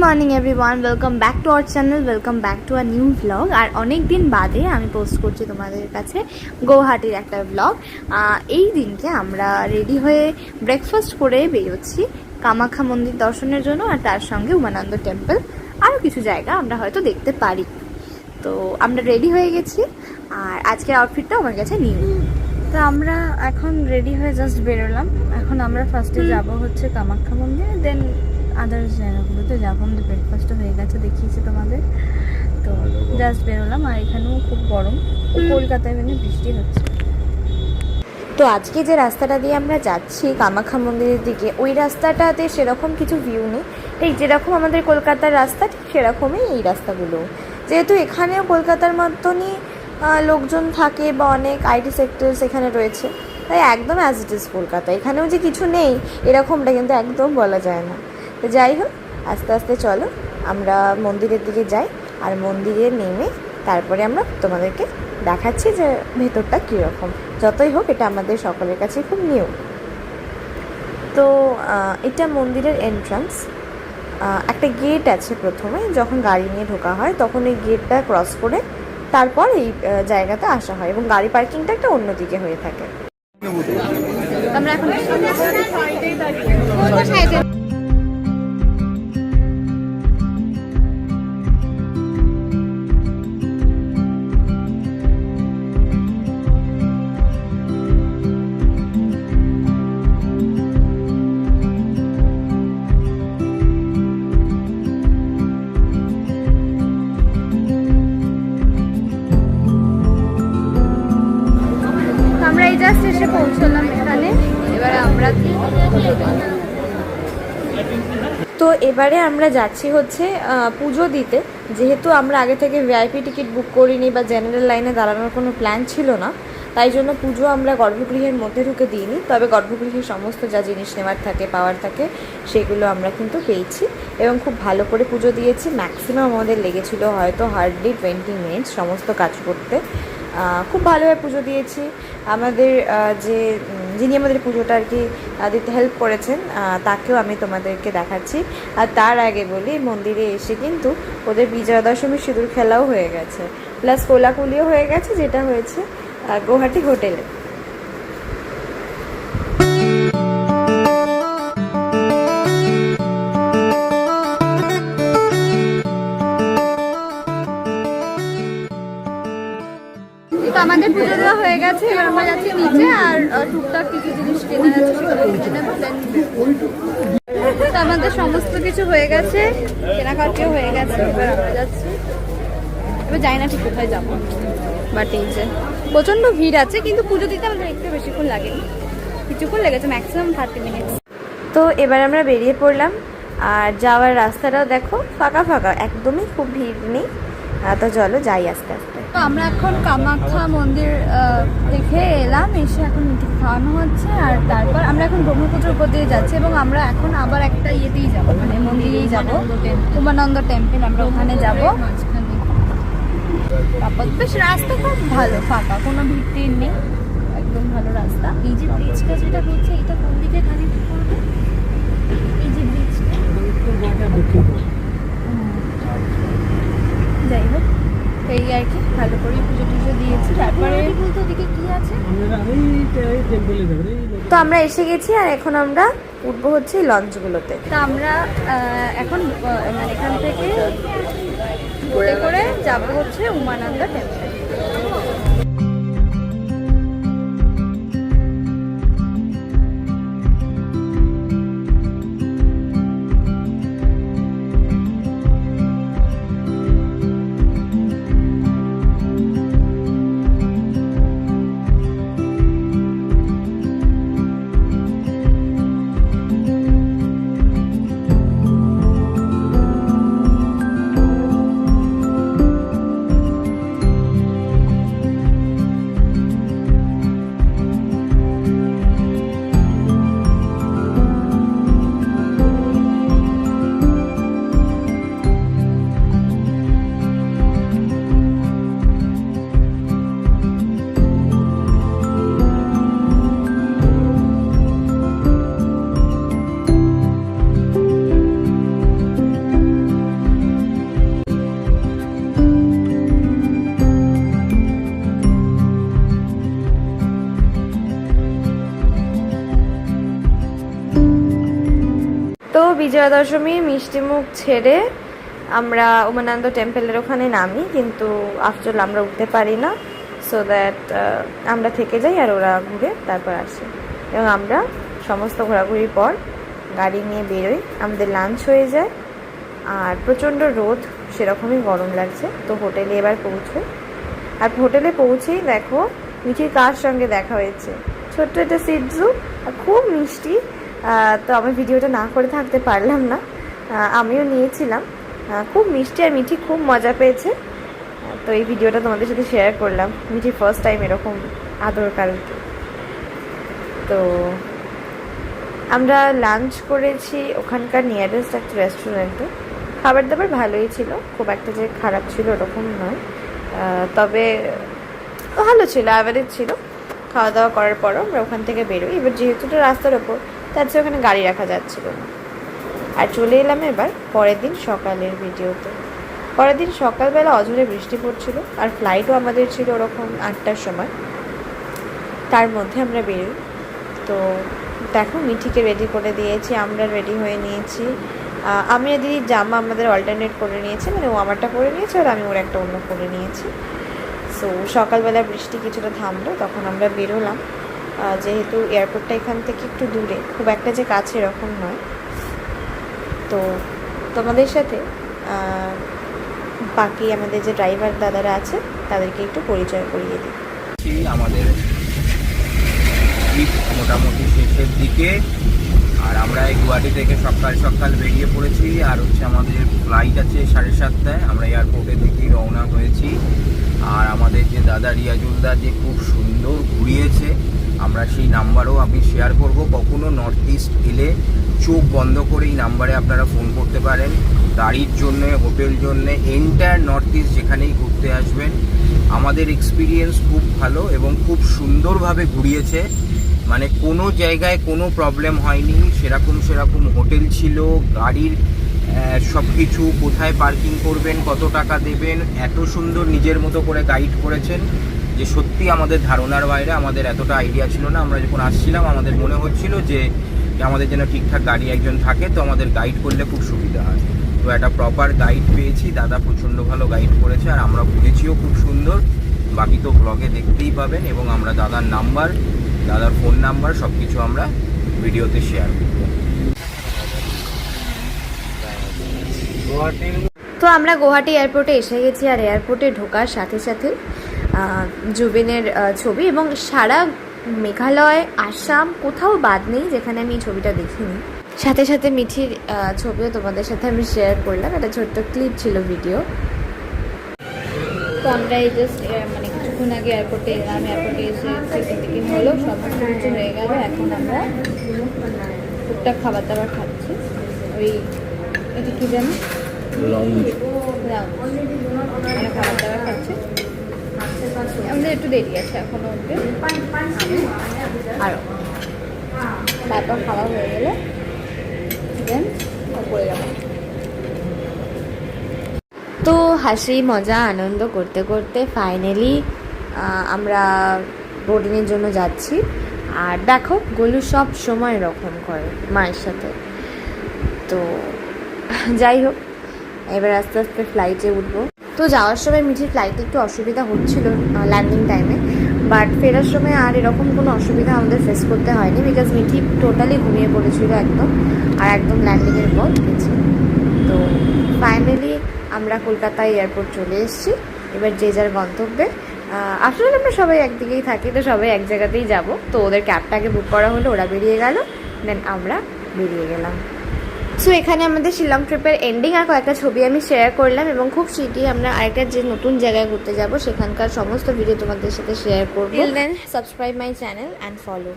Morning everyone, welcome back to our channel, welcome back to a new blog. আর অনেক দিন বাদে আমি পোস্ট করছি তোমাদের কাছে গৌহাটির একটা ব্লগ। এই দিনকে আমরা রেডি হয়ে ব্রেকফাস্ট করে বেরোচ্ছি কামাখ্যা মন্দির দর্শনের জন্য, আর তার সঙ্গে উমানন্দ টেম্পল, আরও কিছু জায়গা আমরা হয়তো দেখতে পারি। তো আমরা রেডি হয়ে গেছি, আর আজকের আউটফিটটা আমার কাছে নিউ। তো আমরা এখন রেডি হয়ে জাস্ট বেরোলাম। এখন আমরা ফার্স্টে যাব হচ্ছে কামাখ্যা মন্দির, দেন আদার্স জায়গাগুলোতে যাবো। আমাদের ব্রেকফাস্টও হয়ে গেছে, দেখিয়েছি তোমাদের। তো জাস্ট বেরোলাম, আর এখানেও খুব গরম, কলকাতায় মানে বৃষ্টি হচ্ছে। তো আজকে যে রাস্তাটা দিয়ে আমরা যাচ্ছি কামাখ্যা মন্দিরের দিকে, ওই রাস্তাটাতে সেরকম কিছু ভিউ নেই। ঠিক যেরকম আমাদের কলকাতার রাস্তা, ঠিক সেরকমই এই রাস্তাগুলো। যেহেতু এখানেও কলকাতার মতনই লোকজন থাকে বা অনেক আইটি সেক্টরস এখানে রয়েছে, তাই একদম অ্যাজ ইট ইজ কলকাতা। এখানেও যে কিছু নেই এরকমটা কিন্তু একদম বলা যায় না। তো যাই হোক, আস্তে আস্তে চলো আমরা মন্দিরের দিকে যাই, আর মন্দিরে নেমে তারপরে আমরা তোমাদেরকে দেখাচ্ছি যে ভেতরটা কীরকম। যতই হোক, এটা আমাদের সকলের কাছে খুব নিউ। তো এটা মন্দিরের এন্ট্রান্স। একটা গেট আছে প্রথমে, যখন গাড়ি নিয়ে ঢোকা হয় তখন এই গেটটা ক্রস করে তারপর এই জায়গাতে আসা হয়, এবং গাড়ি পার্কিংটা একটা অন্যদিকে হয়ে থাকে। আমরা এখন জাস্ট এসে পৌঁছলাম এখানে। এবারে আমরা যাচ্ছি হচ্ছে পুজো দিতে। যেহেতু আমরা আগে থেকে ভিআইপি টিকিট বুক করিনি বা জেনারেল লাইনে দাঁড়ানোর কোনো প্ল্যান ছিল না, তাই জন্য পুজো আমরা গর্ভগৃহের মধ্যে ঢুকে দিইনি। তবে গর্ভগৃহের সমস্ত যা জিনিস নেওয়ার থাকে, পাওয়ার থাকে, সেগুলো আমরা কিন্তু পেয়েছি এবং খুব ভালো করে পুজো দিয়েছি। ম্যাক্সিমাম আমাদের লেগেছিল হয়তো হার্ডলি 20 মিনিটস সমস্ত কাজ করতে। খুব ভালোভাবে পুজো দিয়েছি। আমাদের যিনি আমাদের পুজোটা আর কি দিতে হেল্প করেছেন, তাকেও আমি তোমাদেরকে দেখাচ্ছি। আর তার আগে বলি, মন্দিরে এসে কিন্তু ওদের বিজয়া দশমীর সিঁদুর খেলাও হয়ে গেছে, প্লাস কোলাকুলিও হয়ে গেছে, যেটা হয়েছে গৌহাটি হোটেলে। আমাদের পুজো দেওয়া হয়ে গেছে, এবার আমরা যাচ্ছি নিচে, আর টুকটাক কিছু জিনিস কেনা যাচ্ছে সেগুলো কিনে নেবো। তো আমাদের সমস্ত কিছু হয়ে গেছে, কেনাকাটিও হয়ে গেছে। এবার আমরা যাচ্ছি, এবার যাই না ঠিক কোথায় যাবো, বাট এই যে প্রচণ্ড ভিড় আছে। কিন্তু পুজো দিতে আমাদের একটু বেশিক্ষণ লাগেনি, কিছুক্ষণ লেগেছে, ম্যাক্সিমাম 30 মিনিটস। তো এবার আমরা বেরিয়ে পড়লাম, আর যাওয়ার রাস্তাটাও দেখো ফাঁকা ফাঁকা, একদমই খুব ভিড় নেই। তো চলো যাই আস্তে আস্তে। তো আমরা এখন কামাখ্যা মন্দির দেখে এলাম, এসে এখন মিঠে খাওয়ানো হচ্ছে, আর তারপর আমরা এখন ব্রহ্মপুত্রের উপর দিয়ে যাচ্ছি, এবং আমরা এখন আবার একটা ইয়েতেই যাবো, মানে মন্দিরেই যাবো, উমানন্দ টেম্পল। আমরা ওখানে যাবো। বেশ রাস্তা খুব ভালো, ফাঁকা, কোনো ভিড় নেই, একদম ভালো রাস্তা। এই যে ব্রিজটা যেটা হচ্ছে, এটা কোন দিকে খালি করবে, এই যে ব্রিজটা, যাই হোক এই আর কি, ভালো করে পুজো টুজো দিয়েছি। তারপরে ওদিকে কি আছে, তো আমরা এসে গেছি, আর এখন আমরা উঠবো হচ্ছে লঞ্চগুলোতে। তো আমরা এখন মানে এখান থেকে বোটে করে যাবো হচ্ছে উমানন্দ টেম্পল। দশমী মিষ্টিমুখ ছেড়ে আমরা উমানন্দ টেম্পলের ওখানে নামি, কিন্তু আফটার আমরা উঠতে পারি না, সো দ্যাট আমরা থেকে যাই আর ওরা ঘুরে তারপর আসে। এবং আমরা সমস্ত ঘোরাঘুরির পর গাড়ি নিয়ে বেরোই, আমাদের লাঞ্চ হয়ে যায় আর প্রচণ্ড রোদ, সেরকমই গরম লাগছে। তো হোটেলে এবার পৌঁছোই, আর হোটেলে পৌঁছেই দেখো মিঠির কার সঙ্গে দেখা হয়েছে, ছোট্ট একটা সিটজু, খুব মিষ্টি। তো আমি ভিডিওটা না করে থাকতে পারলাম না, আমিও নিয়েছিলাম। খুব মিষ্টি আর মিঠি খুব মজা পেয়েছে, তো এই ভিডিওটা তোমাদের সাথে শেয়ার করলাম। মিঠি ফার্স্ট টাইম এরকম আদর কারুকে। তো আমরা লাঞ্চ করেছি ওখানকার নিয়ারেস্ট একটা রেস্টুরেন্টে। খাবার দাবার ভালোই ছিল, খুব একটা যে খারাপ ছিল ওরকম নয়, তবে ভালো ছিল, অ্যাভারেজ ছিল। খাওয়া দাওয়া করার পরও আমরা ওখান থেকে বেরোই। এবার যেহেতু এটা রাস্তার ওপর, তার চেয়ে ওখানে গাড়ি রাখা যাচ্ছিল না। আর চলে এলাম এবার পরের দিন সকালের ভিডিওতে। পরের দিন সকালবেলা অঝরে বৃষ্টি পড়ছিল, আর ফ্লাইটও আমাদের ছিল ওরকম 8টার সময়। তার মধ্যে আমরা বেরোই। তো দেখো মিঠিকে রেডি করে দিয়েছি, আমরা রেডি হয়ে নিয়েছি। আমি আর দিদি জামা আমাদের অল্টারনেট করে নিয়েছি, মানে ও আমারটা পরে নিয়েছে আর আমি ওর একটা অন্য করে নিয়েছি। সো সকালবেলা বৃষ্টি কিছুটা থামলো, তখন আমরা বেরোলাম। যেহেতু এয়ারপোর্টটা এখান থেকে একটু দূরে, খুব একটা যে কাছে এরকম নয়। তো তোমাদের সাথে বাকি আমাদের যে ড্রাইভার দাদারা আছে তাদেরকে একটু পরিচয় করিয়ে দিই। আমাদের মোটামুটি শেষের দিকে, আর আমরা এই গুয়াহাটি থেকে সকাল সকাল বেরিয়ে পড়েছি। আর হচ্ছে আমাদের ফ্লাইট আছে 7:30টায়, আমরা এয়ারপোর্টের দিকেই রওনা হয়েছি। আর আমাদের যে দাদা রিয়াজুলদা যে খুব সুন্দর ঘুরিয়েছে, আমরা সেই নাম্বারও আমি শেয়ার করব। কখনো নর্থ ইস্ট এলে চোখ বন্ধ করে এই নাম্বারে আপনারা ফোন করতে পারেন, গাড়ির জন্য, হোটেল জন্যে, এন্টায়ার নর্থ ইস্ট যেখানেই ঘুরতে আসবেন। আমাদের এক্সপিরিয়েন্স খুব ভালো এবং খুব সুন্দরভাবে ঘুরিয়েছে, মানে কোনো জায়গায় কোনো প্রবলেম হয়নি। সেরকম হোটেল ছিল, গাড়ির সব কিছু, কোথায় পার্কিং করবেন, কত টাকা দেবেন, এত সুন্দর নিজের মতো করে গাইড করেছেন যে সত্যি আমাদের ধারণার বাইরে। আমাদের এতটা আইডিয়া ছিল না। আমরা যখন আসছিলাম আমাদের মনে হচ্ছিল যে আমাদের যেন ঠিকঠাক গাড়ি একজন থাকে, তো আমাদের গাইড করলে খুব সুবিধা হয়। তো একটা প্রপার গাইড পেয়েছি, দাদা প্রচণ্ড ভালো গাইড করেছে, আর আমরা ঘুরেছিও খুব সুন্দর। বাকি তো ব্লগে দেখতেই পাবেন, এবং আমরা দাদার নাম্বার, দাদার ফোন নাম্বার সব কিছু আমরা ভিডিওতে শেয়ার করব। তো আমরা গুয়াহাটি এয়ারপোর্টে এসে গেছি, আর এয়ারপোর্টে ঢোকার সাথে সাথে জুবিনের ছবি, এবং সারা মেঘালয়, আসাম কোথাও বাদ নেই যেখানে আমি এই ছবিটা দেখিনি। সাথে সাথে মিঠির ছবিও তোমাদের সাথে আমি শেয়ার করলাম, একটা ছোট্ট ক্লিপ ছিল ভিডিও। তো আমরা এই জাস্ট মানে কিছুক্ষণ আগে এয়ারপোর্টে এলাম, এয়ারপোর্টে এসে চেকিং হলো, সমস্ত কিছু হয়ে গেল। এখন আমরা টুকটাক খাবার দাবার খাচ্ছি। ওই এটা কী জানি খাবার দাবার খাচ্ছি। আমাদের একটু দেরি আছে এখনো অব্দি, আরও তারপর খাওয়া হয়ে গেলে দেন পড়ে যাবো। তো হাসি মজা আনন্দ করতে করতে ফাইনালি আমরা বোর্ডিংয়ের জন্য যাচ্ছি। আর দেখো গোলু সব সময় এরকম করে মায়ের সাথে। তো যাই হোক, এবার আস্তে আস্তে ফ্লাইটে উঠবো। তো যাওয়ার সময় মিঠির ফ্লাইটে একটু অসুবিধা হচ্ছিল ল্যান্ডিং টাইমে, বাট ফেরার সময় আর এরকম কোনো অসুবিধা আমাদের ফেস করতে হয়নি, বিকজ মিঠি টোটালি ঘুমিয়ে পড়েছিল একদম, আর একদম ল্যান্ডিংয়ের পর উঠেছি। তো ফাইনালি আমরা কলকাতায় এয়ারপোর্ট চলে এসেছি। এবার যে যার গন্তব্যে। আসলে আমরা সবাই একদিকেই থাকি, তো সবাই এক জায়গাতেই যাব। তো ওদের ক্যাবটাকে বুক করা হলো, ওরা বেরিয়ে গেল, দেন আমরা বেরিয়ে গেলাম। সো এখানে আমাদের শিলং ট্রিপের এন্ডিং আর কয়েকটা ছবি আমি শেয়ার করলাম, এবং খুব শীঘ্রই আমরা আরেকটা যে নতুন জায়গায় ঘুরতে যাব সেখানকার সমস্ত ভিডিও তোমাদের সাথে শেয়ার করবো। Till then subscribe my channel and follow.